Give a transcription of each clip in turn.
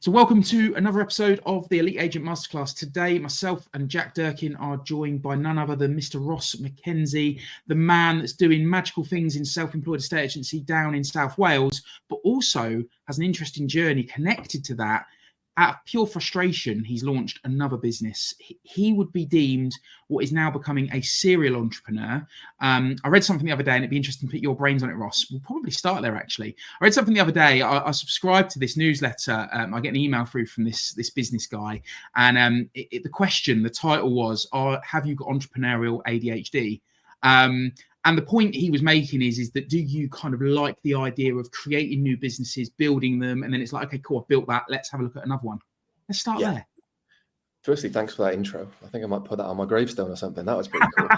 So welcome to another episode of the Elite Agent Masterclass. Today, myself and Jack Durkin are joined by none other than Mr. Ross McKenzie, the man that's doing magical things in self-employed estate agency down in South Wales, but also has an interesting journey connected to that. Out of pure frustration, he's launched another business. He would be deemed what is now becoming a serial entrepreneur. I read something the other day, and it'd be interesting to put your brains on it, Ross. We'll probably start there, actually. I read something the other day. I subscribed to this newsletter. I get an email through from this business guy, and the title was, have you got entrepreneurial ADHD? And the point he was making is that do you kind of like the idea of creating new businesses, building them, and then it's like, okay, cool, I've built that. Let's have a look at another one. Let's start there. Firstly, thanks for that intro. I think I might put that on my gravestone or something. That was pretty cool.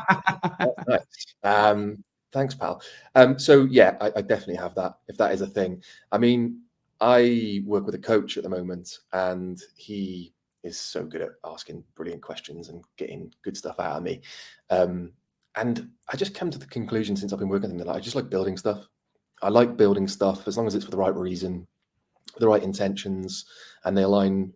That's nice. Thanks, pal. I definitely have that, if that is a thing. I mean, I work with a coach at the moment, and he is so good at asking brilliant questions and getting good stuff out of me. And I just come to the conclusion since I've been working with him that I just like building stuff. I like building stuff as long as it's for the right reason, the right intentions, and they align,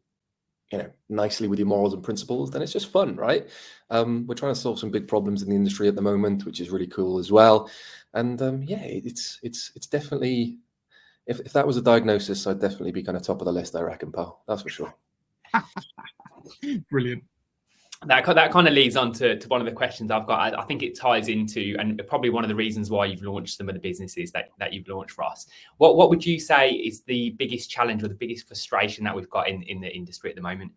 nicely with your morals and principles. Then it's just fun, right? We're trying to solve some big problems in the industry at the moment, which is really cool as well. And it's definitely, if that was a diagnosis, I'd definitely be kind of top of the list, I reckon, pal. That's for sure. Brilliant. That kind of leads on to one of the questions I've got. I think it ties into, and probably one of the reasons why you've launched some of the businesses that you've launched, Ross. What would you say is the biggest challenge or the biggest frustration that we've got in the industry at the moment?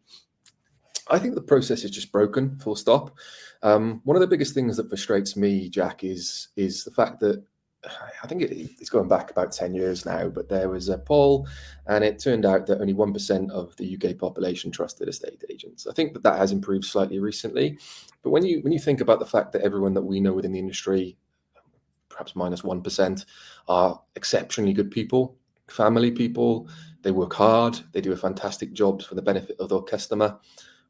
I think the process is just broken, full stop. One of the biggest things that frustrates me, Jack, is the fact that I think it's going back about 10 years now, but there was a poll and it turned out that only 1% of the UK population trusted estate agents. I think that has improved slightly recently. But when you think about the fact that everyone that we know within the industry, perhaps minus 1%, are exceptionally good people, family people, they work hard, they do a fantastic job for the benefit of their customer,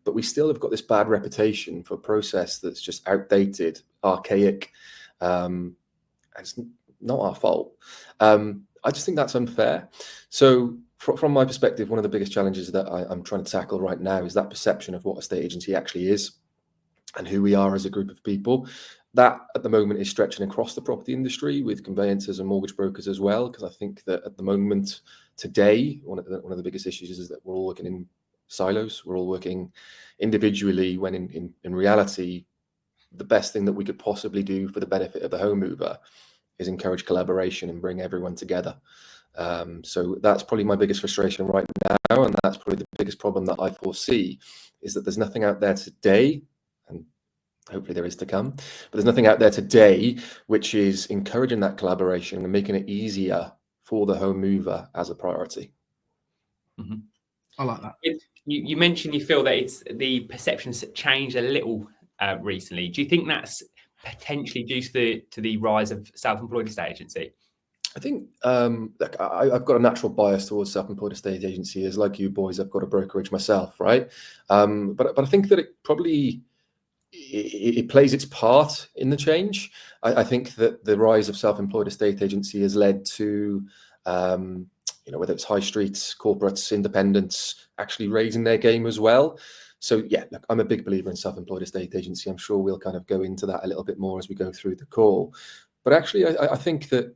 but we still have got this bad reputation for a process that's just outdated, archaic, and it's not our fault. I just think that's unfair. So from my perspective, one of the biggest challenges that I'm trying to tackle right now is that perception of what a estate agency actually is and who we are as a group of people. That at the moment is stretching across the property industry with conveyancers and mortgage brokers as well, because I think that at the moment today, one of the biggest issues is that we're all working in silos. We're all working individually when in reality, the best thing that we could possibly do for the benefit of the home mover is encourage collaboration and bring everyone together. So that's probably my biggest frustration right now, and that's probably the biggest problem that I foresee, is that there's nothing out there today, and hopefully there is to come, but there's nothing out there today which is encouraging that collaboration and making it easier for the home mover as a priority. Mm-hmm. I like that. You mentioned you feel that it's the perceptions changed a little recently. Do you think that's potentially due to the rise of self-employed estate agency? I think I've got a natural bias towards self-employed estate agency. As like you boys, I've got a brokerage myself, right? But I think that it probably it plays its part in the change. I think that the rise of self-employed estate agency has led to whether it's high streets, corporates, independents actually raising their game as well. So yeah, look, I'm a big believer in self-employed estate agency. I'm sure we'll kind of go into that a little bit more as we go through the call. But actually, I think that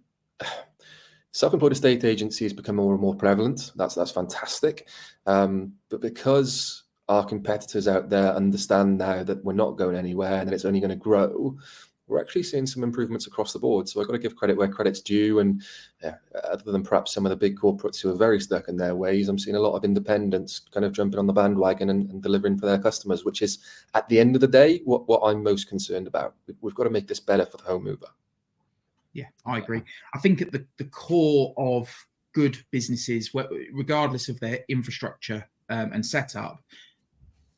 self-employed estate agency has become more and more prevalent. That's fantastic. But because our competitors out there understand now that we're not going anywhere and that it's only going to grow, we're actually seeing some improvements across the board. So I've got to give credit where credit's due. And other than perhaps some of the big corporates who are very stuck in their ways, I'm seeing a lot of independents kind of jumping on the bandwagon and delivering for their customers, which is, at the end of the day, what I'm most concerned about. We've got to make this better for the home mover. Yeah, I agree. I think at the core of good businesses, regardless of their infrastructure and setup,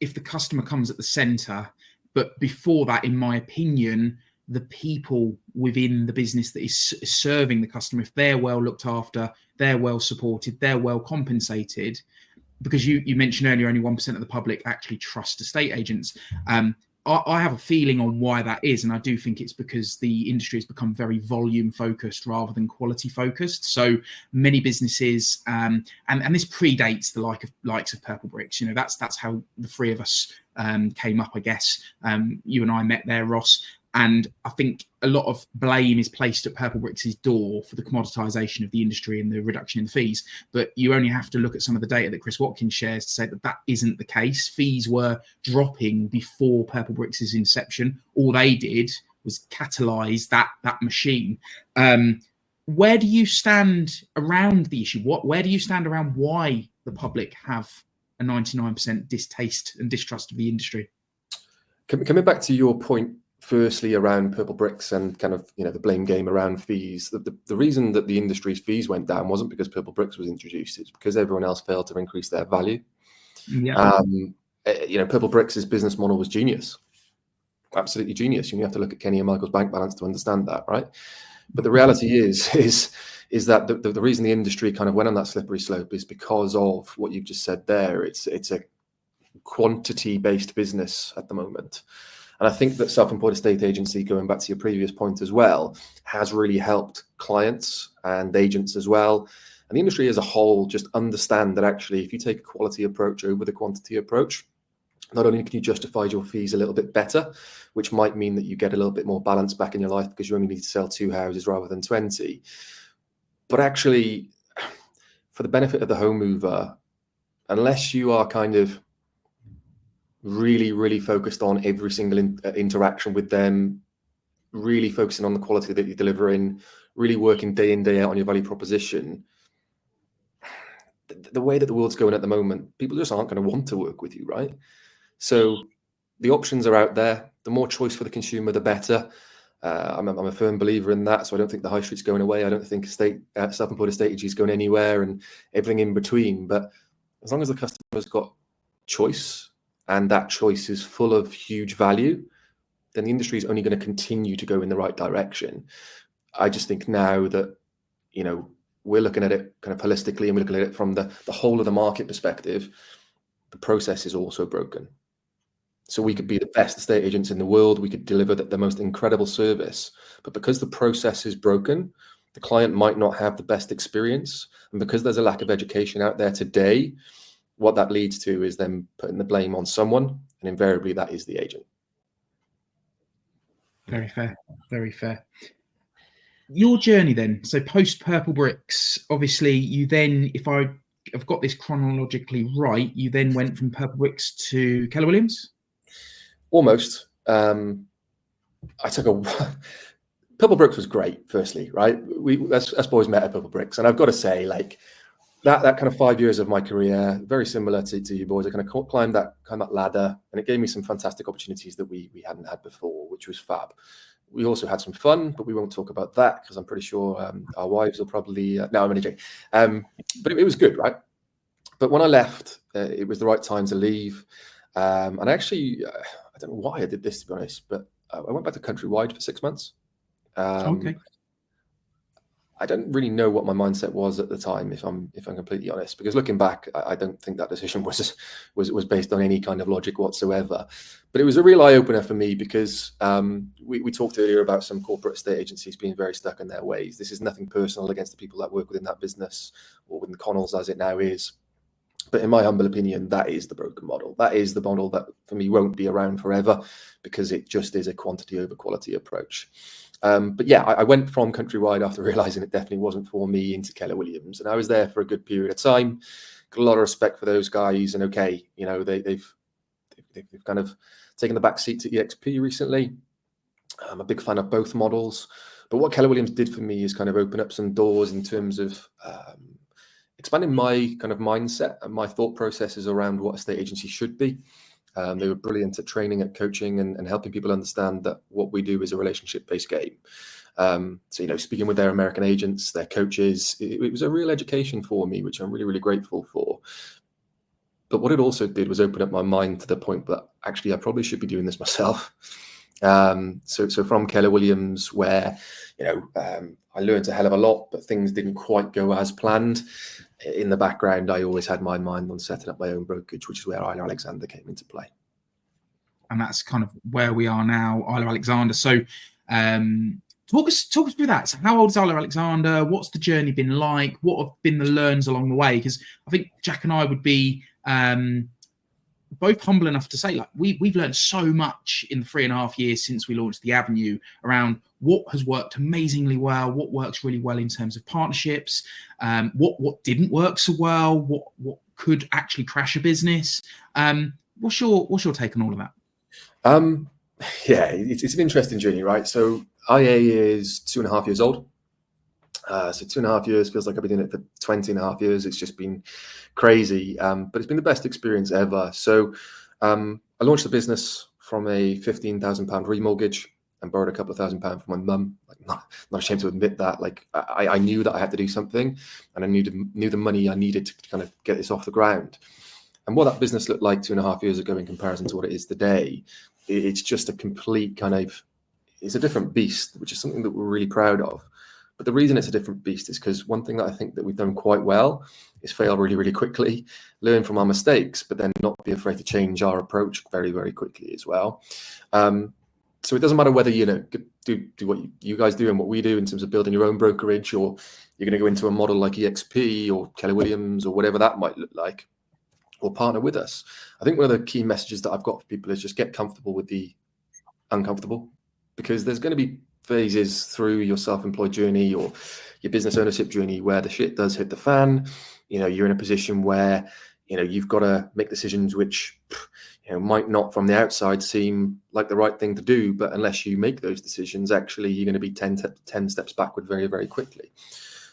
if the customer comes at the center, but before that, in my opinion, the people within the business that is serving the customer, if they're well looked after, they're well supported, they're well compensated, because you mentioned earlier only 1% of the public actually trust estate agents. I have a feeling on why that is, and I do think it's because the industry has become very volume focused rather than quality focused. So many businesses, and this predates the likes of Purple Bricks. You know, that's how the three of us came up, I guess. You and I met there, Ross. And I think a lot of blame is placed at Purple Bricks' door for the commoditization of the industry and the reduction in fees. But you only have to look at some of the data that Chris Watkins shares to say that that isn't the case. Fees were dropping before Purple Bricks' inception. All they did was catalyze that machine. Where do you stand around the issue? Where do you stand around why the public have a 99% distaste and distrust of the industry? Coming back to your point, firstly around Purple Bricks and kind of, you know, the blame game around fees, the reason that the industry's fees went down wasn't because Purple Bricks was introduced, it's because everyone else failed to increase their value. Yeah. You know, Purple Bricks' business model was genius, absolutely genius. You only have to look at Kenny and Michael's bank balance to understand that, right? But the reality is that the reason the industry kind of went on that slippery slope is because of what you've just said there. It's a quantity-based business at the moment. And I think that self-employed estate agency, going back to your previous point as well, has really helped clients and agents as well. And the industry as a whole just understand that actually, if you take a quality approach over the quantity approach, not only can you justify your fees a little bit better, which might mean that you get a little bit more balance back in your life because you only need to sell 2 houses rather than 20, but actually, for the benefit of the home mover, unless you are kind of really focused on every single interaction with them, really focusing on the quality that you're delivering, really working day in, day out on your value proposition, the way that the world's going at the moment, people just aren't going to want to work with you, right? So the options are out there. The more choice for the consumer, the better. I'm a firm believer in that. So I don't think the high street's going away. I don't think self-employed estate agency is going anywhere, and everything in between. But as long as the customer's got choice, and that choice is full of huge value, then the industry is only going to continue to go in the right direction. I just think now that, you know, we're looking at it kind of holistically, and we're looking at it from the whole of the market perspective, the process is also broken. So we could be the best estate agents in the world, we could deliver the most incredible service, but because the process is broken, the client might not have the best experience. And because there's a lack of education out there today, what that leads to is them putting the blame on someone, and invariably that is the agent. Very fair, very fair. Your journey then, so post Purple Bricks, obviously you then, if I have got this chronologically right, you then went from Purple Bricks to Keller Williams? Almost. I took Purple Bricks was great, firstly, right? Us boys met at Purple Bricks, and I've got to say, like, that kind of 5 years of my career, very similar to you boys. I kind of climbed that ladder, and it gave me some fantastic opportunities that we hadn't had before, which was fab. We also had some fun, but we won't talk about that because I'm pretty sure our wives will probably... no, I'm only joking. But it was good, right? But when I left, it was the right time to leave. And actually, I don't know why I did this, to be honest, but I went back to Countrywide for 6 months. Okay. I don't really know what my mindset was at the time, if I'm completely honest, because looking back, I don't think that decision was based on any kind of logic whatsoever. But it was a real eye opener for me because we talked earlier about some corporate estate agencies being very stuck in their ways. This is nothing personal against the people that work within that business or within Connells as it now is. But in my humble opinion, that is the broken model. That is the model that for me won't be around forever because it just is a quantity over quality approach. But yeah, I went from Countrywide after realizing it definitely wasn't for me into Keller Williams. And I was there for a good period of time. Got a lot of respect for those guys. And okay, you know, they've kind of taken the back seat to EXP recently. I'm a big fan of both models. But what Keller Williams did for me is kind of open up some doors in terms of expanding my kind of mindset and my thought processes around what a estate agency should be. They were brilliant at training, at coaching, and helping people understand that what we do is a relationship-based game. So, you know, speaking with their American agents, their coaches, it was a real education for me, which I'm really, really grateful for. But what it also did was open up my mind to the point that actually I probably should be doing this myself. So from Keller Williams, where, you know, I learned a hell of a lot, but things didn't quite go as planned. In the background, I always had my mind on setting up my own brokerage, which is where Alexander came into play. and that's kind of where we are now, Isla Alexander. So talk us through that. So how old is Isla Alexander? What's the journey been like? What have been the learns along the way? Because I think Jack and I would be both humble enough to say, like, we've learned so much in the 3.5 years since we launched the Avenue around what has worked amazingly well, what works really well in terms of partnerships, what didn't work so well, what could actually crash a business. What's your take on all of that? Yeah, it's an interesting journey, right? So IA is 2.5 years old. So 2.5 years feels like I've been doing it for 20.5 years. It's just been crazy, but it's been the best experience ever. So I launched the business from a £15,000 remortgage and borrowed a couple of £1,000 from my mum. Like, not ashamed to admit that. Like, I knew that I had to do something, and I knew the money I needed to kind of get this off the ground. And what that business looked like 2.5 years ago in comparison to what it is today, it's just a complete kind of, it's a different beast, which is something that we're really proud of. But the reason it's a different beast is because one thing that I think that we've done quite well is fail really, really quickly, learn from our mistakes, but then not be afraid to change our approach very, very quickly as well. So it doesn't matter whether, do what you guys do and what we do in terms of building your own brokerage, or you're going to go into a model like EXP or Keller Williams or whatever that might look like, or partner with us. I think one of the key messages that I've got for people is just get comfortable with the uncomfortable, because there's going to be phases through your self-employed journey or your business ownership journey where the shit does hit the fan. You're in a position where, you've got to make decisions which, might not from the outside seem like the right thing to do, but unless you make those decisions, actually you're going to be 10 steps backward very, very quickly.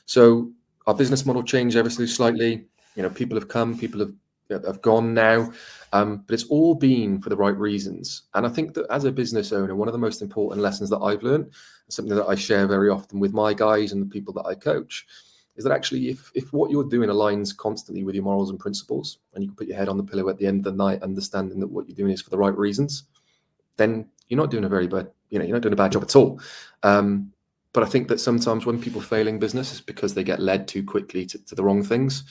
So our business model changed ever so slightly. People have come, people have gone now, but it's all been for the right reasons. And I think that as a business owner, one of the most important lessons that I've learned, something that I share very often with my guys and the people that I coach, is that actually if what you're doing aligns constantly with your morals and principles, and you can put your head on the pillow at the end of the night understanding that what you're doing is for the right reasons, then you're not doing a very bad, you're not doing a bad job at all. But I think that sometimes when people fail in business, it's because they get led too quickly to the wrong things.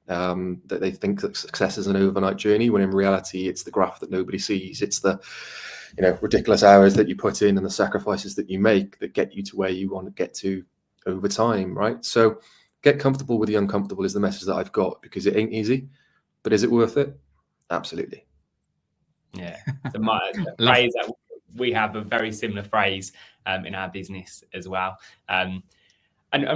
That they think that success is an overnight journey, when in reality it's the graph that nobody sees. It's the ridiculous hours that you put in and the sacrifices that you make that get you to where you want to get to over time, right? So get comfortable with the uncomfortable is the message that I've got, because it ain't easy, but is it worth it? Absolutely. Yeah, so my phrase that we have a very similar phrase in our business as well. And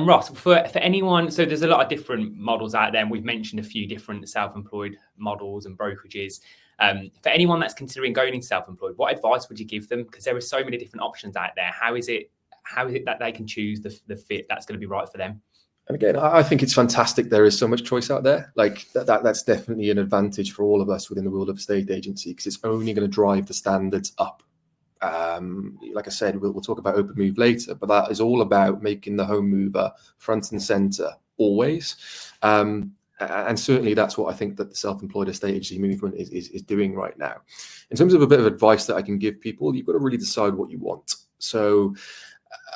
Ross, for anyone, so there's a lot of different models out there, and we've mentioned a few different self-employed models and brokerages. For anyone that's considering going into self-employed, what advice would you give them? Because there are so many different options out there. How is it that they can choose the fit that's going to be right for them? And again, I think it's fantastic. There is so much choice out there. Like that's definitely an advantage for all of us within the world of estate agency, because it's only going to drive the standards up. Like I said, we'll talk about Open Moove later, but that is all about making the home mover front and center always. And certainly that's what I think that the self-employed estate agency movement is doing right now. In terms of a bit of advice that I can give people, you've got to really decide what you want. So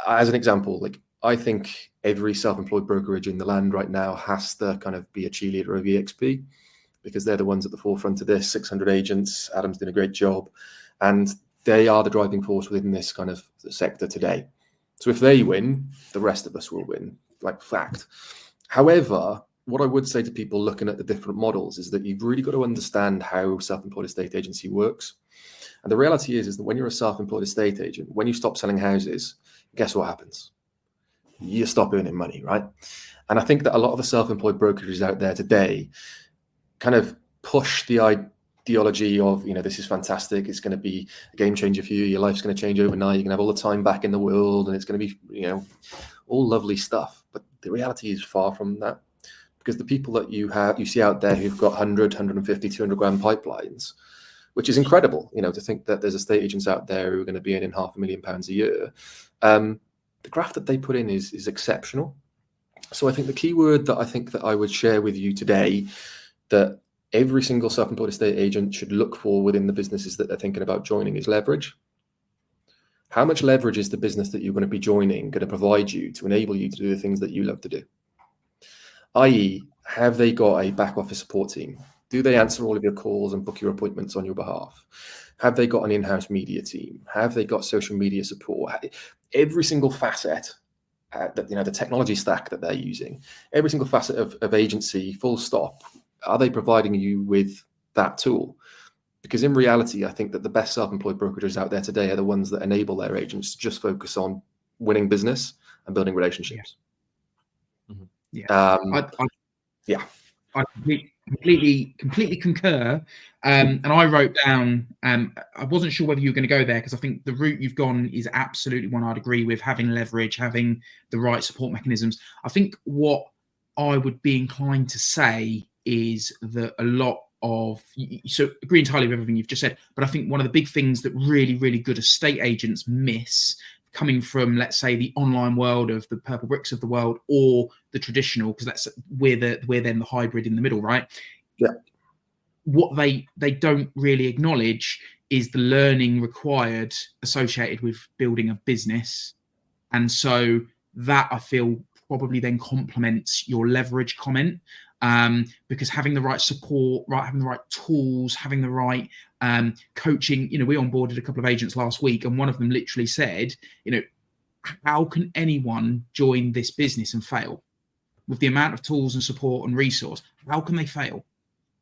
as an example, like I think every self-employed brokerage in the land right now has to kind of be a cheerleader of EXP, because they're the ones at the forefront of this. 600 agents, Adam's doing a great job, and they are the driving force within this kind of sector today. So if they win, the rest of us will win, like fact. However, what I would say to people looking at the different models is that you've really got to understand how self-employed estate agency works. And the reality is that when you're a self-employed estate agent, when you stop selling houses, guess what happens? You stop earning money, right? And I think that a lot of the self-employed brokerages out there today kind of push the ideology of, this is fantastic, it's going to be a game changer for you, your life's going to change overnight, you're going to have all the time back in the world, and it's going to be, all lovely stuff. But the reality is far from that, because the people that you see out there who've got 100, 150, 200 grand pipelines, which is incredible, to think that there's estate agents out there who are going to be earning £500,000 a year. The graph that they put in is exceptional. So I think the key word that I think that I would share with you today, that every single self-employed estate agent should look for within the businesses that they're thinking about joining, is leverage. How much leverage is the business that you're going to be joining going to provide you to enable you to do the things that you love to do? I.e., have they got a back office support team? Do they answer all of your calls and book your appointments on your behalf? Have they got an in-house media team? Have they got social media support? Every single facet, the technology stack that they're using, every single facet of agency, full stop, are they providing you with that tool? Because in reality, I think that the best self-employed brokerages out there today are the ones that enable their agents to just focus on winning business and building relationships. Yeah. Yeah. I completely concur. And I wrote down, I wasn't sure whether you were going to go there, because I think the route you've gone is absolutely one I'd agree with, having leverage, having the right support mechanisms. I think what I would be inclined to say is that a lot of, so agree entirely with everything you've just said, but I think one of the big things that really, really good estate agents miss, coming from, let's say, the online world of the Purple Bricks of the world, or the traditional, because we're then the hybrid in the middle, right? Yeah. What they don't really acknowledge is the learning required associated with building a business. And so that, I feel, probably then complements your leverage comment, because having the right support, having the right tools, having the right coaching. We onboarded a couple of agents last week, and one of them literally said, how can anyone join this business and fail? With the amount of tools and support and resource, how can they fail?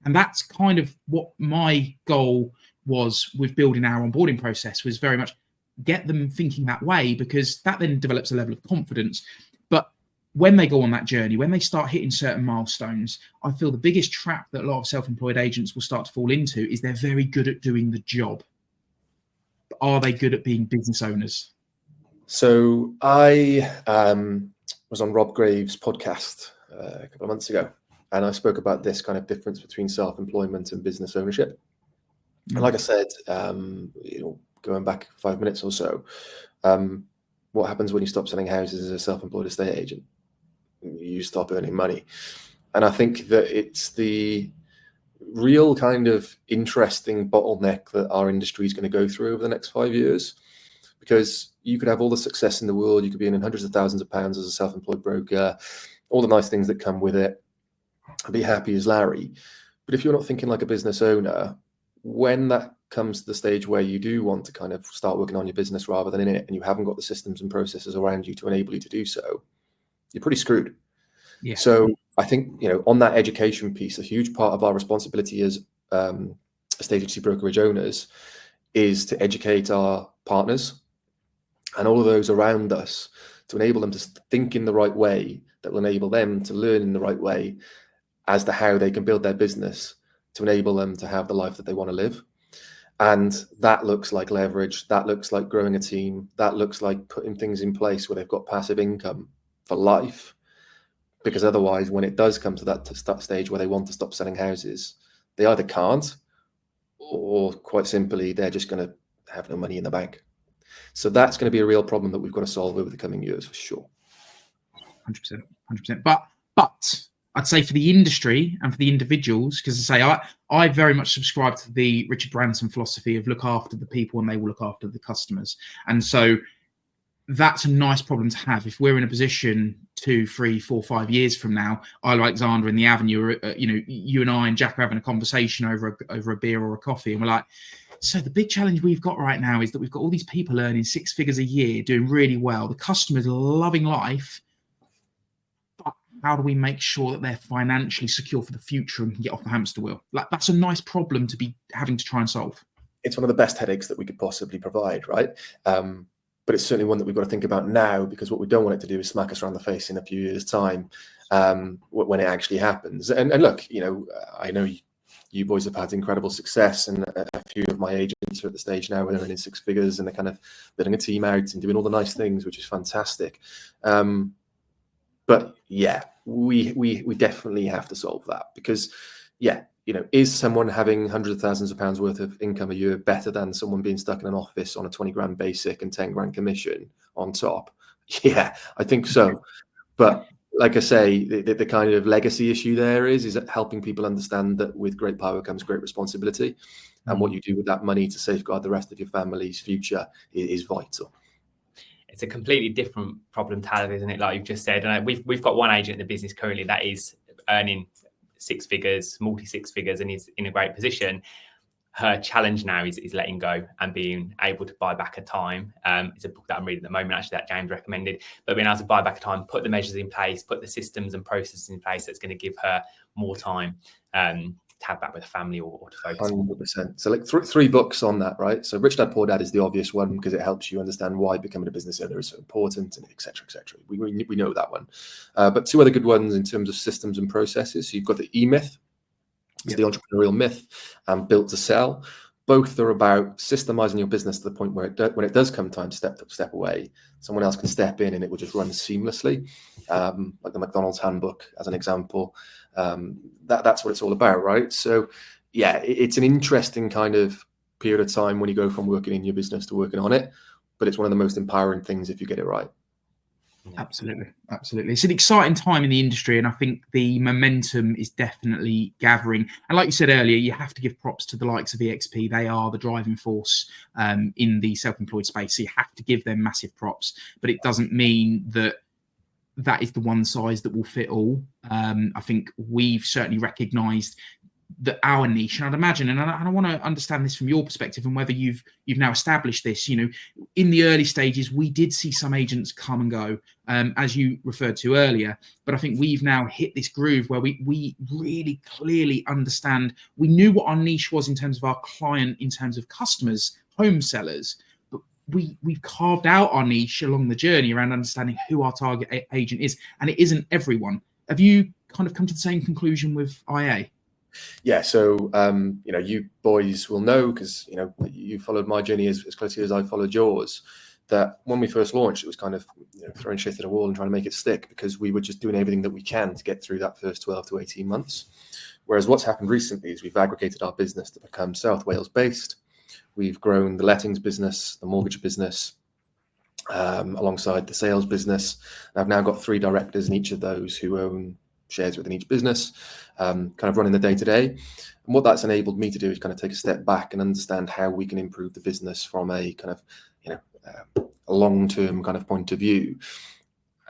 And that's kind of what my goal was with building our onboarding process, was very much get them thinking that way, because that then develops a level of confidence. But when they go on that journey, when they start hitting certain milestones, I feel the biggest trap that a lot of self-employed agents will start to fall into is they're very good at doing the job. But are they good at being business owners? So I was on Rob Graves' podcast a couple of months ago, and I spoke about this kind of difference between self-employment and business ownership. And like I said, going back 5 minutes or so, what happens when you stop selling houses as a self-employed estate agent? You stop earning money. And I think that it's the real kind of interesting bottleneck that our industry is going to go through over the next 5 years. Because you could have all the success in the world, you could be earning hundreds of thousands of pounds as a self-employed broker, all the nice things that come with it, be happy as Larry. But if you're not thinking like a business owner, when that comes to the stage where you do want to kind of start working on your business rather than in it, and you haven't got the systems and processes around you to enable you to do so, you're pretty screwed. Yeah. So I think, on that education piece, a huge part of our responsibility as estate agency brokerage owners is to educate our partners and all of those around us, to enable them to think in the right way that will enable them to learn in the right way as to how they can build their business to enable them to have the life that they want to live. And that looks like leverage. That looks like growing a team. That looks like putting things in place where they've got passive income for life. Because otherwise, when it does come to that stage where they want to stop selling houses, they either can't, or quite simply, they're just going to have no money in the bank. So that's going to be a real problem that we've got to solve over the coming years, for sure. 100%. But I'd say for the industry and for the individuals, because I very much subscribe to the Richard Branson philosophy of look after the people and they will look after the customers. And so that's a nice problem to have. If we're in a position 2, 3, 4, 5 years from now, I, Alexander, in the Avenue, you and I and Jack are having a conversation over a beer or a coffee, and we're like, so the big challenge we've got right now is that we've got all these people earning 6 figures a year, doing really well. The customers are loving life. But how do we make sure that they're financially secure for the future and can get off the hamster wheel? That's a nice problem to be having to try and solve. It's one of the best headaches that we could possibly provide, right? But it's certainly one that we've got to think about now, because what we don't want it to do is smack us around the face in a few years' time when it actually happens. And look, I know you boys have had incredible success, and a few of my agents are at the stage now where they're earning 6 figures and they're kind of building a team out and doing all the nice things, which is fantastic. But yeah, we definitely have to solve that, because is someone having hundreds of thousands of pounds worth of income a year better than someone being stuck in an office on a 20 grand basic and 10 grand commission on top? Yeah, I think so. But like I say, the kind of legacy issue there is helping people understand that with great power comes great responsibility. And what you do with that money to safeguard the rest of your family's future is vital. It's a completely different problem to have, isn't it? Like you've just said, and we've got one agent in the business currently that is earning six figures, multi six figures, and is in a great position. Her challenge now is letting go and being able to buy back her time. It's a book that I'm reading at the moment, actually, that James recommended. But being able to buy back her time, put the measures in place, put the systems and processes in place that's going to give her more time to have back with family or to focus. 100%. So like three books on that, right? So Rich Dad Poor Dad is the obvious one because it helps you understand why becoming a business owner is so important, and et cetera, et cetera. We know that one. But two other good ones in terms of systems and processes. So you've got the E-Myth. It's the entrepreneurial myth, and Built to Sell. Both are about systemizing your business to the point where when it does come time to step away, someone else can step in and it will just run seamlessly. Like the McDonald's handbook, as an example. That's what it's all about, right? So, yeah, it's an interesting kind of period of time when you go from working in your business to working on it, but it's one of the most empowering things if you get it right. Absolutely. It's an exciting time in the industry, and I think the momentum is definitely gathering. And like you said earlier, you have to give props to the likes of EXP. They are the driving force in the self-employed space, so you have to give them massive props. But it doesn't mean that is the one size that will fit all. I think we've certainly recognised that our niche, and I'd imagine, and I want to understand this from your perspective and whether you've now established this. In the early stages, we did see some agents come and go, as you referred to earlier, but I think we've now hit this groove where we really clearly understand. We knew what our niche was in terms of our client, in terms of customers, home sellers, but we've carved out our niche along the journey around understanding who our target agent is, and it isn't everyone. Have you kind of come to the same conclusion with IA? Yeah, so you boys will know, because you followed my journey as closely as I followed yours, that when we first launched, it was kind of throwing shit at a wall and trying to make it stick, because we were just doing everything that we can to get through that first 12 to 18 months. Whereas what's happened recently is we've aggregated our business to become South Wales based. We've grown the lettings business, the mortgage business, alongside the sales business. And I've now got 3 directors in each of those who own shares within each business, kind of running the day-to-day. And what that's enabled me to do is kind of take a step back and understand how we can improve the business from a kind of a long-term kind of point of view.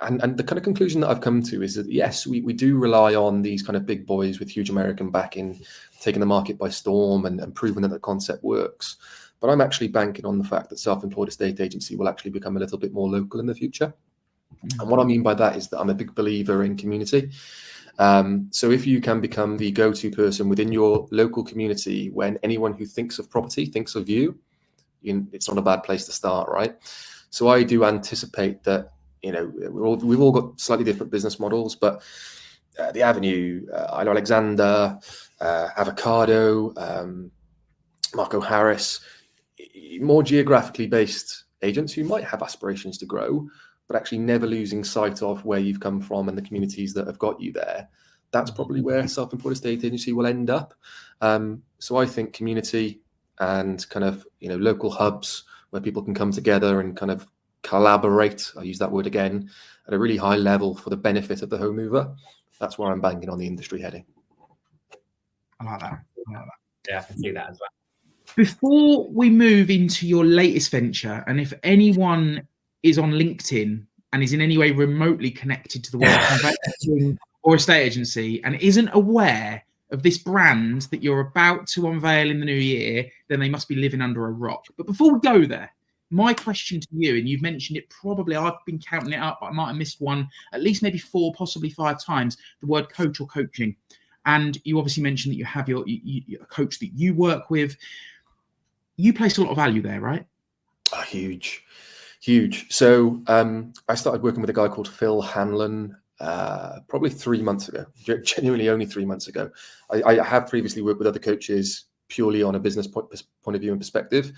And the kind of conclusion that I've come to is that yes, we do rely on these kind of big boys with huge American backing, taking the market by storm and proving that the concept works. But I'm actually banking on the fact that self-employed estate agency will actually become a little bit more local in the future. And what I mean by that is that I'm a big believer in community. So if you can become the go-to person within your local community, when anyone who thinks of property thinks of you, it's not a bad place to start, right? So I do anticipate that, we've all got slightly different business models, but the Avenue, Alexander, Avocado, Marco Harris, more geographically based agents who might have aspirations to grow, but actually never losing sight of where you've come from and the communities that have got you there. That's probably where self-employed estate agency will end up. So I think community and kind of, local hubs where people can come together and kind of collaborate, I use that word again, at a really high level for the benefit of the home mover. That's where I'm banking on the industry heading. I like that. Yeah, I can see that as well. Before we move into your latest venture, and if anyone is on LinkedIn and is in any way remotely connected to the world of conveyancing or estate agency and isn't aware of this brand that you're about to unveil in the new year, then they must be living under a rock. But before we go there, my question to you, and you've mentioned it probably, I've been counting it up, but I might have missed one, at least maybe 4, possibly 5 times, the word coach or coaching. And you obviously mentioned that you have your a coach that you work with. You place a lot of value there, right? Oh, huge. So I started working with a guy called Phil Hanlon probably 3 months ago, genuinely only 3 months ago. I have previously worked with other coaches purely on a business point of view and perspective,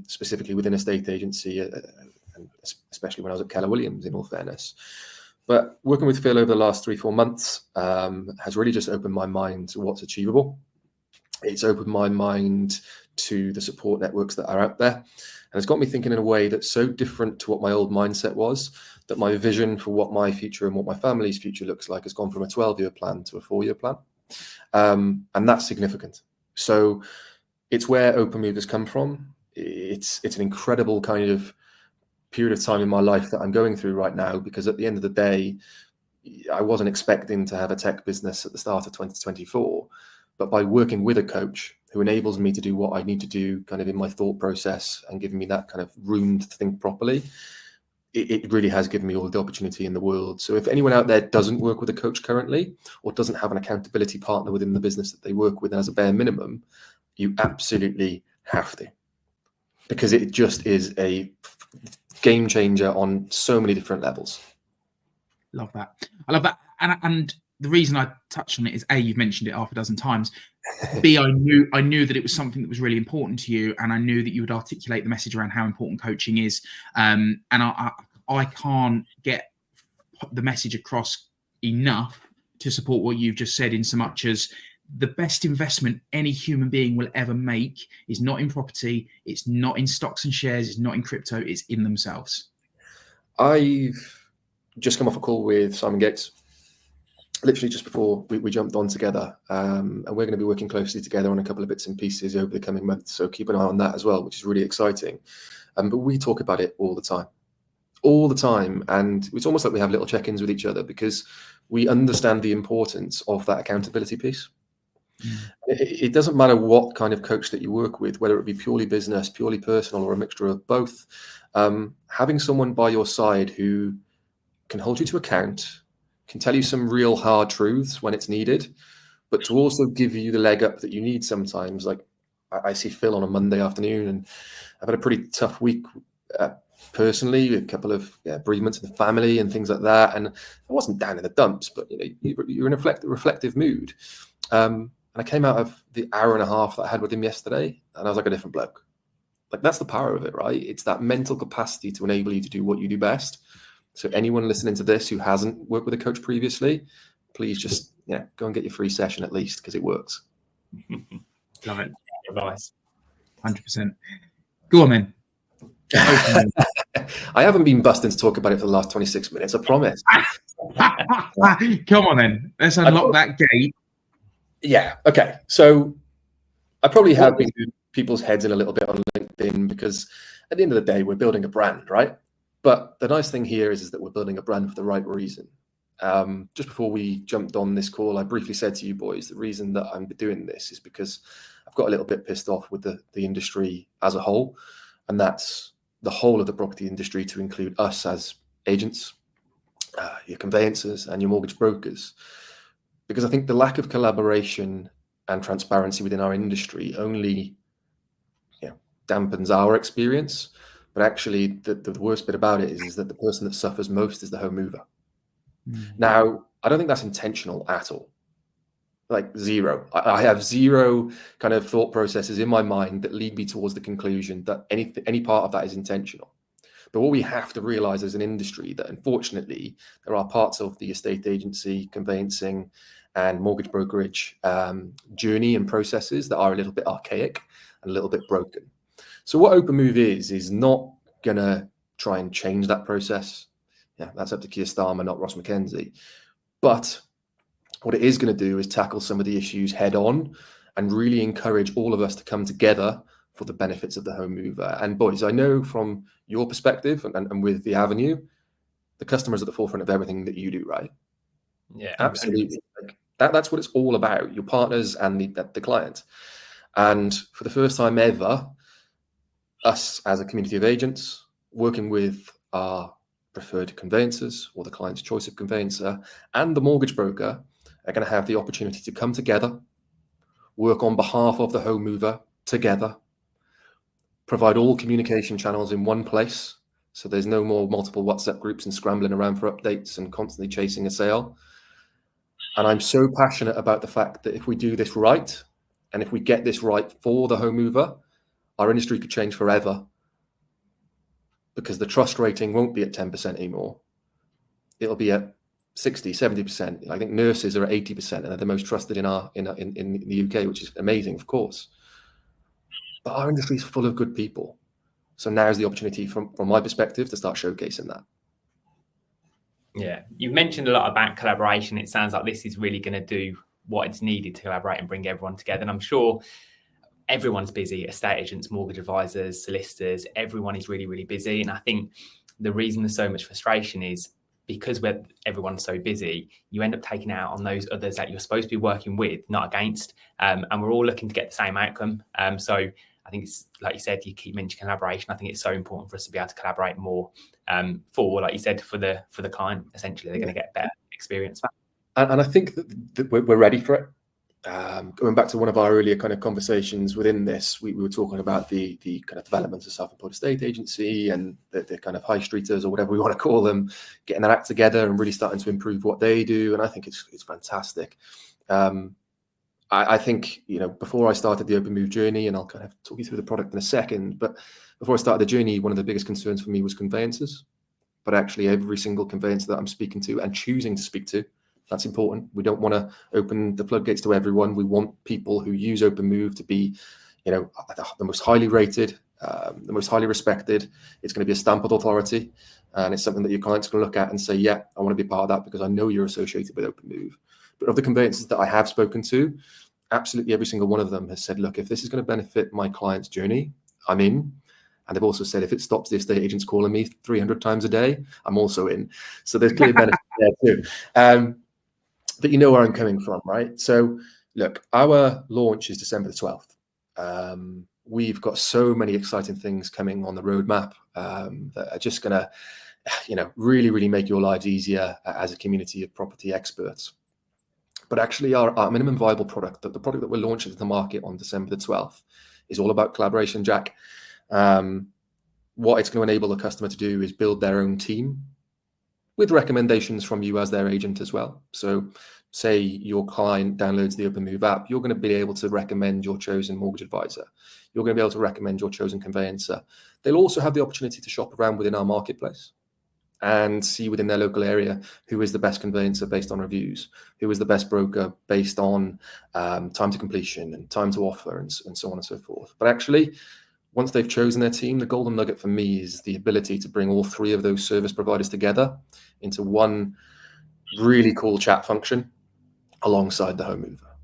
specifically within a estate agency, and especially when I was at Keller Williams, in all fairness. But working with Phil over the last 3-4 months has really just opened my mind to what's achievable. It's opened my mind to the support networks that are out there. And it's got me thinking in a way that's so different to what my old mindset was, that my vision for what my future and what my family's future looks like has gone from a 12-year plan to a 4-year plan. And that's significant. So it's where Open Moove has come from. It's an incredible kind of period of time in my life that I'm going through right now, because at the end of the day, I wasn't expecting to have a tech business at the start of 2024, but by working with a coach who enables me to do what I need to do kind of in my thought process and giving me that kind of room to think properly, it really has given me all the opportunity in the world. So if anyone out there doesn't work with a coach currently, or doesn't have an accountability partner within the business that they work with as a bare minimum, you absolutely have to, because it just is a game changer on so many different levels. Love that. I love that. And the reason I touched on it is A, you've mentioned it half a dozen times. B, I knew that it was something that was really important to you, and I knew that you would articulate the message around how important coaching is. And I can't get the message across enough to support what you've just said, in so much as the best investment any human being will ever make is not in property, it's not in stocks and shares, it's not in crypto, it's in themselves. I've just come off a call with Simon Gates, literally just before we jumped on together, and we're going to be working closely together on a couple of bits and pieces over the coming months, so keep an eye on that as well, which is really exciting. But we talk about it all the time, and it's almost like we have little check-ins with each other, because we understand the importance of that accountability piece. It doesn't matter what kind of coach that you work with, whether it be purely business, purely personal, or a mixture of both. Having someone by your side who can hold you to account, can tell you some real hard truths when it's needed, but to also give you the leg up that you need sometimes. Like I see Phil on a Monday afternoon, and I've had a pretty tough week personally, a couple of bereavements in the family and things like that, and I wasn't down in the dumps, but you're in a reflective mood. And I came out of the hour and a half that I had with him yesterday, and I was like a different bloke. Like, that's the power of it, right? It's that mental capacity to enable you to do what you do best. So anyone listening to this who hasn't worked with a coach previously, please just go and get your free session at least, because it works. Love it. Advice. 100%. Go on then. I haven't been busting to talk about it for the last 26 minutes, I promise. Come on then. Let's unlock that gate. Yeah. Okay. So I probably have been in people's heads in a little bit on LinkedIn, because at the end of the day, we're building a brand, right? But the nice thing here is that we're building a brand for the right reason. Just before we jumped on this call, I briefly said to you boys, the reason that I'm doing this is because I've got a little bit pissed off with the industry as a whole. And that's the whole of the property industry, to include us as agents, your conveyancers and your mortgage brokers. Because I think the lack of collaboration and transparency within our industry only dampens our experience. But actually, the worst bit about it is that the person that suffers most is the home mover. Now, I don't think that's intentional at all. Like zero. I have zero kind of thought processes in my mind that lead me towards the conclusion that any part of that is intentional. But what we have to realize as an industry, that unfortunately there are parts of the estate agency, conveyancing, and mortgage brokerage journey and processes that are a little bit archaic and a little bit broken. So what Moove is not going to try and change that process. Yeah, that's up to Keir Starmer, not Ross McKenzie. But what it is going to do is tackle some of the issues head on and really encourage all of us to come together for the benefits of the home mover. And boys, I know from your perspective and with the Avenue, the customer's at the forefront of everything that you do, right? Yeah, absolutely. Like, that's what it's all about, your partners and the client. And for the first time ever, us as a community of agents working with our preferred conveyancers, or the client's choice of conveyancer, and the mortgage broker are going to have the opportunity to come together, work on behalf of the home mover together, provide all communication channels in one place, so there's no more multiple WhatsApp groups and scrambling around for updates and constantly chasing a sale. And I'm so passionate about the fact that if we do this right, and if we get this right for the home mover, our industry could change forever, because the trust rating won't be at 10% anymore. It'll be at 60, 70%. I think nurses are at 80% and are the most trusted in the UK, which is amazing, of course. But our industry is full of good people. So now's the opportunity from my perspective to start showcasing that. Yeah, you've mentioned a lot about collaboration. It sounds like this is really going to do what it's needed to collaborate and bring everyone together. And I'm sure everyone's busy, estate agents, mortgage advisors, solicitors, everyone is really, really busy. And I think the reason there's so much frustration is because everyone's so busy, you end up taking it out on those others that you're supposed to be working with, not against. And we're all looking to get the same outcome. So I think it's, like you said, you keep mentioning collaboration. I think it's so important for us to be able to collaborate more for, like you said, for the client. Essentially, they're going to get better experience. And I think that we're ready for it. Going back to one of our earlier kind of conversations within this, we were talking about the kind of development of self-employed estate agency and the kind of high streeters, or whatever we want to call them, getting their act together and really starting to improve what they do. And I think it's fantastic. I think, before I started the Open Moove journey, and I'll kind of talk you through the product in a second, but before I started the journey, one of the biggest concerns for me was conveyancers. But actually every single conveyancer that I'm speaking to and choosing to speak to, that's important. We don't want to open the floodgates to everyone. We want people who use Open Moove to be, the most highly rated, the most highly respected. It's going to be a stamp of authority, and it's something that your clients can look at and say, yeah, I want to be part of that because I know you're associated with Open Moove. But of the conveyancers that I have spoken to, absolutely every single one of them has said, look, if this is going to benefit my client's journey, I'm in. And they've also said, if it stops the estate agents calling me 300 times a day, I'm also in. So there's clear benefit there too. But you know where I'm coming from, right? So look, our launch is December the 12th. We've got so many exciting things coming on the roadmap that are just going to, really, really make your lives easier as a community of property experts. But actually our minimum viable product, the product that we're launching to the market on December the 12th, is all about collaboration, Jack. What it's going to enable the customer to do is build their own team with recommendations from you as their agent as well. So say your client downloads the Open Moove app, you're going to be able to recommend your chosen mortgage advisor. You're going to be able to recommend your chosen conveyancer. They'll also have the opportunity to shop around within our marketplace and see within their local area who is the best conveyancer based on reviews, who is the best broker based on time to completion and time to offer, and so on and so forth. But actually, once they've chosen their team, the golden nugget for me is the ability to bring all three of those service providers together into one really cool chat function alongside the home mover.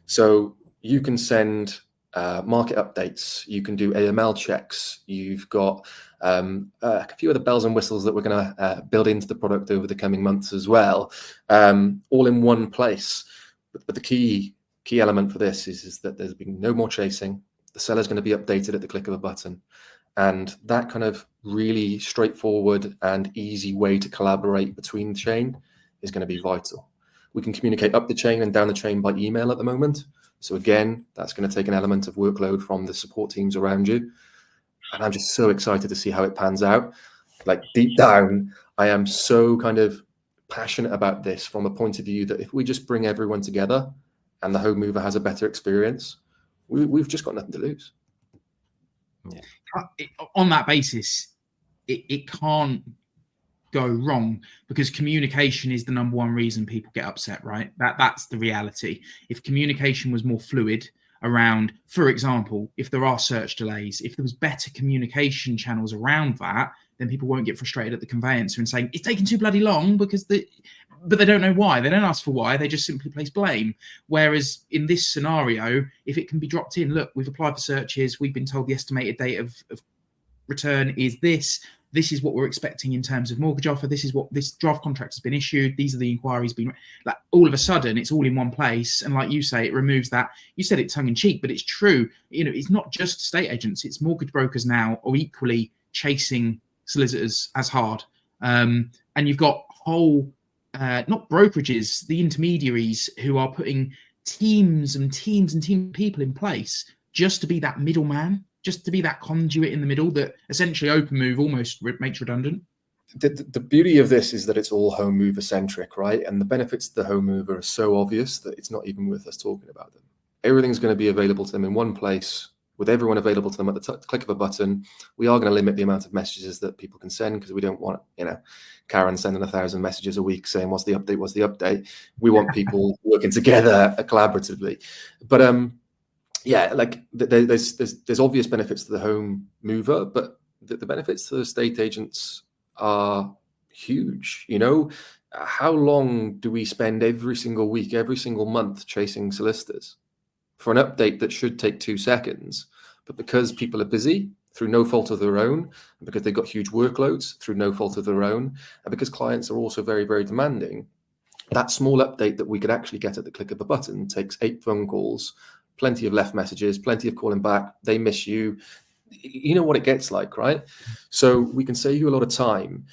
So you can send market updates, you can do AML checks, you've got a few other bells and whistles that we're going to build into the product over the coming months as well, all in one place. But the key element for this is that there's been no more chasing. The seller's going to be updated at the click of a button. And that kind of really straightforward and easy way to collaborate between the chain is going to be vital. We can communicate up the chain and down the chain by email at the moment. So again, that's going to take an element of workload from the support teams around you. And I'm just so excited to see how it pans out. Like deep down, I am so kind of passionate about this from a point of view that if we just bring everyone together and the home mover has a better experience, we've just got nothing to lose. Yeah. On that basis, it can't go wrong, because communication is the number one reason people get upset, right? That's the reality. If communication was more fluid around, for example, if there are search delays, if there was better communication channels around that, then people won't get frustrated at the conveyancer and saying it's taking too bloody long but they don't know why. They don't ask for why. They just simply place blame. Whereas in this scenario, if it can be dropped in, look, we've applied for searches, we've been told the estimated date of return is this. This is what we're expecting in terms of mortgage offer. This is what this draft contract has been issued. These are the inquiries being, like, all of a sudden it's all in one place. And like you say, it removes that. You said it tongue in cheek, but it's true. It's not just estate agents. It's mortgage brokers now are equally chasing solicitors as hard. And you've got whole, not brokerages, the intermediaries who are putting teams and teams and teams of people in place just to be that middleman, just to be that conduit in the middle that essentially Open Moove almost makes redundant. The beauty of this is that it's all home mover centric, right? And the benefits to the home mover are so obvious that it's not even worth us talking about them. Everything's going to be available to them in one place, with everyone available to them at the click of a button. We are going to limit the amount of messages that people can send, because we don't want, Karen sending 1,000 messages a week saying, what's the update? We want people working together collaboratively. But yeah, like there's obvious benefits to the home mover, but the benefits to the estate agents are huge. How long do we spend every single week, every single month chasing solicitors for an update that should take 2 seconds? But because people are busy, through no fault of their own, and because they've got huge workloads through no fault of their own, and because clients are also very, very demanding, that small update that we could actually get at the click of a button takes 8 phone calls, plenty of left messages, plenty of calling back. They miss you. You know what it gets like, right? So we can save you a lot of time.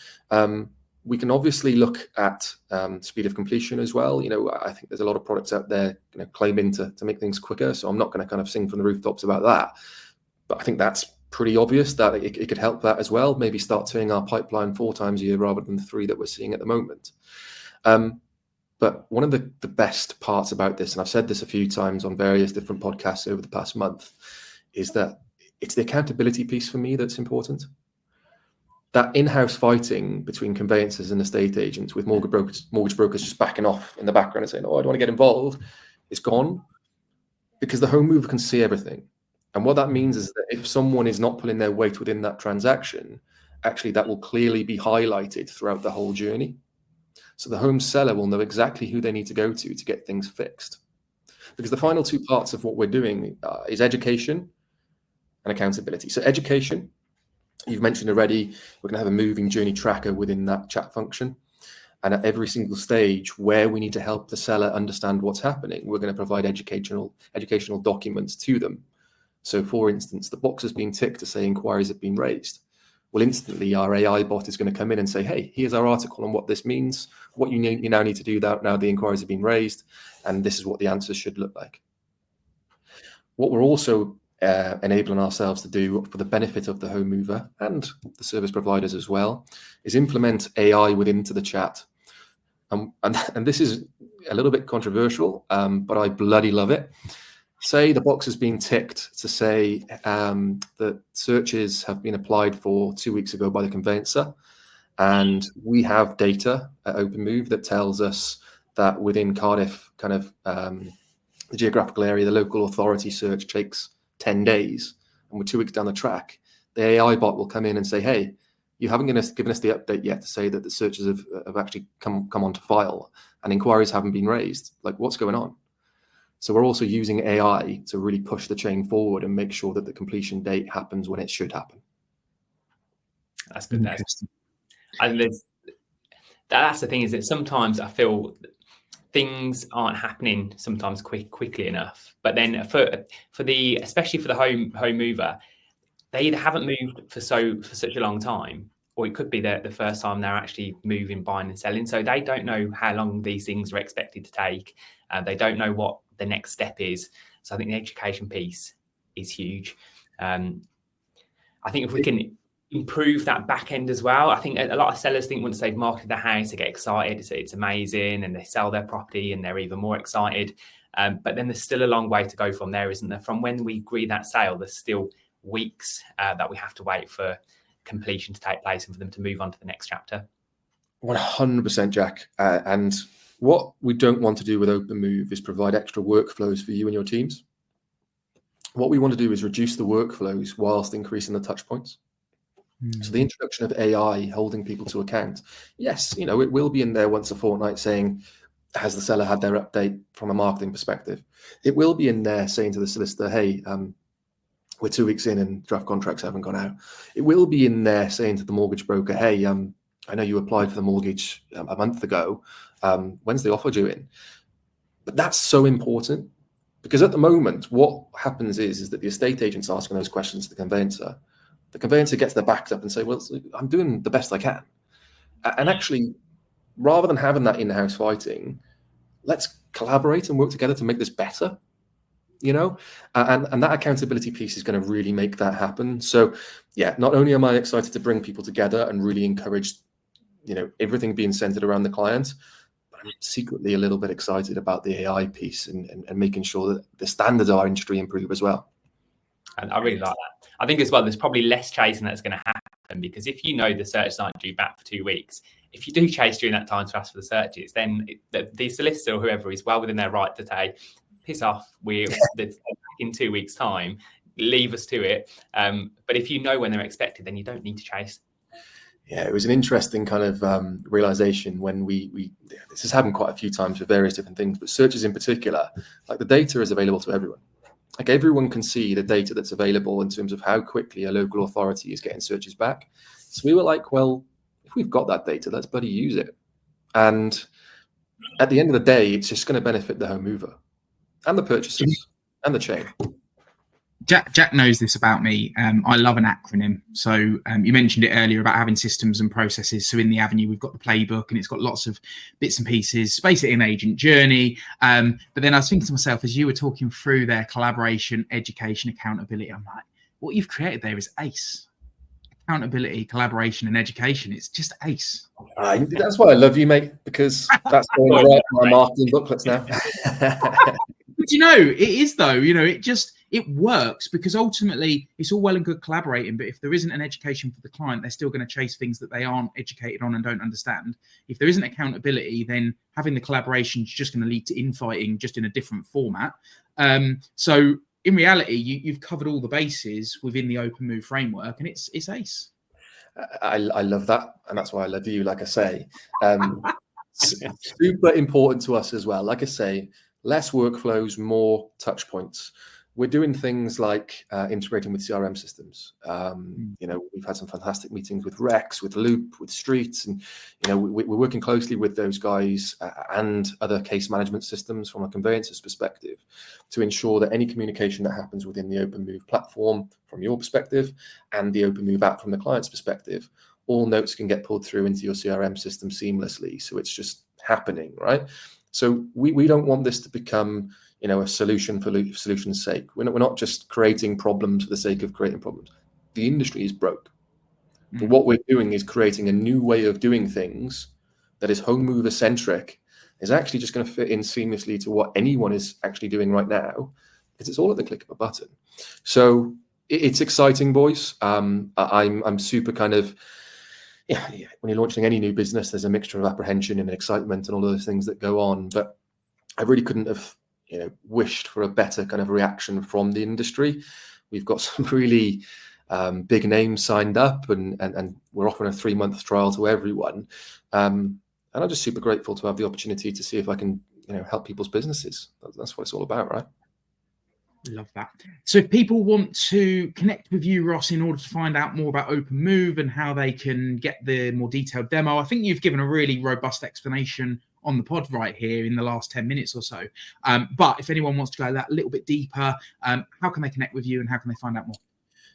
We can obviously look at speed of completion as well. I think there's a lot of products out there claiming to make things quicker. So I'm not going to kind of sing from the rooftops about that. But I think that's pretty obvious that it could help that as well. Maybe start turning our pipeline 4 times a year rather than the 3 that we're seeing at the moment. But one of the best parts about this, and I've said this a few times on various different podcasts over the past month, is that it's the accountability piece for me that's important. That in-house fighting between conveyancers and estate agents with mortgage brokers just backing off in the background and saying, oh, I don't want to get involved, is gone, because the home mover can see everything. And what that means is that if someone is not pulling their weight within that transaction, actually that will clearly be highlighted throughout the whole journey. So the home seller will know exactly who they need to go to get things fixed. Because the final 2 parts of what we're doing is education and accountability. So education, you've mentioned already, we're going to have a moving journey tracker within that chat function. And at every single stage where we need to help the seller understand what's happening, we're going to provide educational documents to them. So for instance, the box has been ticked to say inquiries have been raised. Well, instantly our AI bot is going to come in and say, hey, here's our article on what this means, what you now need to do that now the inquiries have been raised, and this is what the answers should look like. What we're also enabling ourselves to do for the benefit of the home mover and the service providers as well is implement AI within the chat. And this is a little bit controversial, but I bloody love it. Say the box has been ticked to say that searches have been applied for 2 weeks ago by the conveyancer, and we have data at Moove that tells us that within Cardiff, kind of the geographical area, the local authority search takes 10 days, and we're 2 weeks down the track. The AI bot will come in and say, hey, you haven't given us the update yet to say that the searches have actually come onto file and inquiries haven't been raised. Like, what's going on? So we're also using AI to really push the chain forward and make sure that the completion date happens when it should happen. That's good. And that's the thing, is that sometimes I feel things aren't happening sometimes quickly enough. But then especially for the home mover, they either haven't moved for such a long time, or it could be the first time they're actually moving, buying and selling. So they don't know how long these things are expected to take. They don't know what the next step is. So I think the education piece is huge. I think if we can improve that back end as well, I think a lot of sellers think once they've marketed the house, they get excited, it's amazing, and they sell their property and they're even more excited. But then there's still a long way to go from there, isn't there? From when we agree that sale, there's still weeks that we have to wait for completion to take place and for them to move on to the next chapter. 100%, Jack. And what we don't want to do with Moove is provide extra workflows for you and your teams. What we want to do is reduce the workflows whilst increasing the touch points. So the introduction of AI holding people to account, yes, it will be in there once a fortnight saying, has the seller had their update from a marketing perspective? It will be in there saying to the solicitor, hey, we're 2 weeks in and draft contracts haven't gone out. It will be in there saying to the mortgage broker, hey, I know you applied for the mortgage a month ago. When's the offer due in? But that's so important, because at the moment, what happens is that the estate agent's asking those questions to the conveyancer. The conveyancer gets their backs up and say, well, I'm doing the best I can. And actually, rather than having that in-house fighting, let's collaborate and work together to make this better. And that accountability piece is going to really make that happen. So yeah, not only am I excited to bring people together and really encourage, everything being centered around the client, but I'm secretly a little bit excited about the AI piece and making sure that the standards of our industry improve as well. And I really like that. I think as well, there's probably less chasing that's going to happen, because if the searches aren't due back for 2 weeks, if you do chase during that time to ask for the searches, then the solicitor or whoever is well within their right to say, piss off, we're in 2 weeks' time, leave us to it. But if you know when they're expected, then you don't need to chase. Yeah, it was an interesting kind of realization when this has happened quite a few times for various different things, but searches in particular, like the data is available to everyone. Like everyone can see the data that's available in terms of how quickly a local authority is getting searches back. So we were like, well, if we've got that data, let's bloody use it. And at the end of the day, it's just going to benefit the home mover and the purchasers and the chain. Jack knows this about me. I love an acronym. So you mentioned it earlier about having systems and processes. So in the Avenue, we've got the playbook, and it's got lots of bits and pieces, basically an agent journey. But then I was thinking to myself, as you were talking through their collaboration, education, accountability, I'm like, what you've created there is ACE. Accountability, collaboration, and education. It's just ACE. That's why I love you, mate, because that's going to write my marketing booklets now. But it is though. It works because ultimately it's all well and good collaborating, but if there isn't an education for the client, they're still going to chase things that they aren't educated on and don't understand. If there isn't accountability, then having the collaboration is just going to lead to infighting, just in a different format. So in reality, you've covered all the bases within the Open Moove framework, and it's ACE. I love that, and that's why I love you. Like I say, super important to us as well. Like I say, less workflows, more touch points. We're doing things like integrating with CRM systems. We've had some fantastic meetings with Rex, with Loop, with Streets, and we're working closely with those guys and other case management systems from a conveyancer's perspective to ensure that any communication that happens within the Open Moove platform from your perspective and the Open Moove app from the client's perspective, all notes can get pulled through into your CRM system seamlessly. So it's just happening, right? So we don't want this to become a solution for solution's sake. We're not just creating problems for the sake of creating problems. The industry is broke. But what we're doing is creating a new way of doing things that is home mover centric, is actually just going to fit in seamlessly to what anyone is actually doing right now, because it's all at the click of a button. So it's exciting, boys. I'm super kind of, when you're launching any new business, there's a mixture of apprehension and excitement and all those things that go on. But I really couldn't have wished for a better kind of reaction from the industry. We've got some really big names signed up, and we're offering a 3-month trial to everyone. And I'm just super grateful to have the opportunity to see if I can help people's businesses. That's what it's all about, right? Love that. So if people want to connect with you, Ross, in order to find out more about Open Moove and how they can get the more detailed demo, I think you've given a really robust explanation on the pod right here in the last 10 minutes or so. But if anyone wants to go that little bit deeper, how can they connect with you and how can they find out more?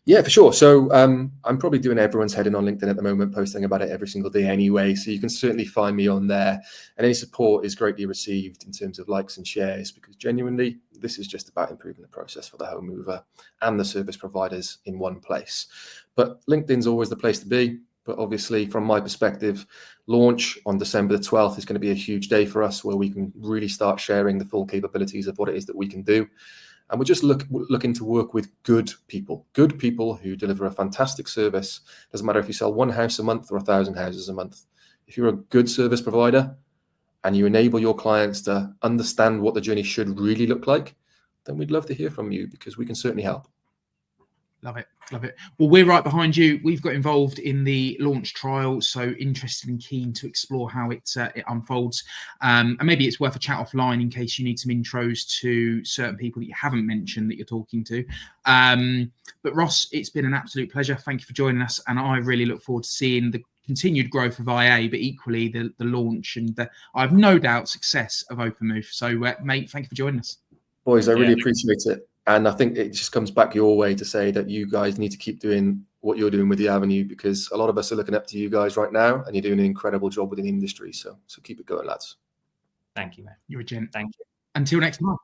Yeah, for sure. So I'm probably doing everyone's head in on LinkedIn at the moment, posting about it every single day anyway. So you can certainly find me on there. And any support is greatly received in terms of likes and shares, because genuinely, this is just about improving the process for the home mover and the service providers in one place. But LinkedIn's always the place to be. But obviously, from my perspective, launch on December the 12th is going to be a huge day for us, where we can really start sharing the full capabilities of what it is that we can do. And we're just looking to work with good people who deliver a fantastic service. Doesn't matter if you sell 1 house a month or 1,000 houses a month. If you're a good service provider and you enable your clients to understand what the journey should really look like, then we'd love to hear from you, because we can certainly help. Love it. Love it. Well, we're right behind you. We've got involved in the launch trial, so interested and keen to explore how it unfolds. And maybe it's worth a chat offline in case you need some intros to certain people that you haven't mentioned that you're talking to. But Ross, it's been an absolute pleasure. Thank you for joining us. And I really look forward to seeing the continued growth of IA, but equally the launch and I have no doubt success of Open Moove. So, mate, thank you for joining us. Boys, I really appreciate it. And I think it just comes back your way to say that you guys need to keep doing what you're doing with the Avenue, because a lot of us are looking up to you guys right now, and you're doing an incredible job within the industry. So keep it going, lads. Thank you, man. You're a gent. Thank you. Until next time.